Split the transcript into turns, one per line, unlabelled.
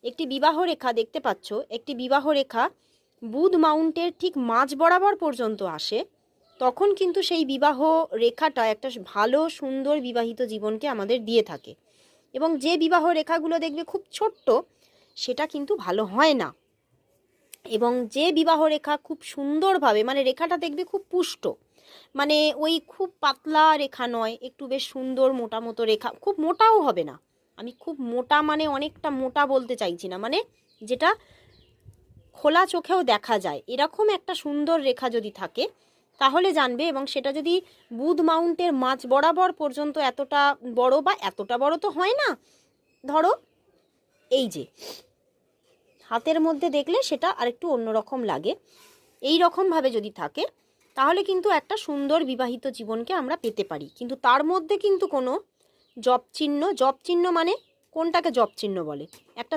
একটি বিবাহ রেখা দেখতে পাচ্ছ, একটি বিবাহ রেখা বুধ মাউন্টের ঠিক মাঝ বরাবর পর্যন্ত আসে, তখন কিন্তু সেই বিবাহ রেখাটা একটা ভালো সুন্দর বিবাহিত জীবনকে আমাদের দিয়ে থাকে। এবং যে বিবাহ রেখাগুলো দেখবে খুব ছোট্ট, সেটা কিন্তু ভালো হয় না। এবং যে বিবাহ রেখা খুব সুন্দরভাবে, মানে রেখাটা দেখবে খুব পুষ্ট, মানে ওই খুব পাতলা রেখা নয়, একটু বেশ সুন্দর মোটা মতো রেখা, খুব মোটাও হবে না, আমি খুব মোটা মানে অনেকটা মোটা বলতে চাইছি না, মানে যেটা খোলা চোখেও দেখা যায় এরকম একটা সুন্দর রেখা যদি থাকে, তাহলে জানবে। এবং সেটা যদি বুধ মাউন্টের মাঝ বরাবর পর্যন্ত এতটা বড়, বা এতটা বড় তো হয় না, ধরো এই যে হাতের মধ্যে দেখলে সেটা আরেকটু অন্যরকম লাগে, এই রকমভাবে যদি থাকে, তাহলে কিন্তু একটা সুন্দর বিবাহিত জীবনকে আমরা পেতে পারি। কিন্তু তার মধ্যে কিন্তু কোনো জপ চিহ্ন, জপ চিহ্ন মানে কোনটাকে জপ চিহ্ন বলে, একটা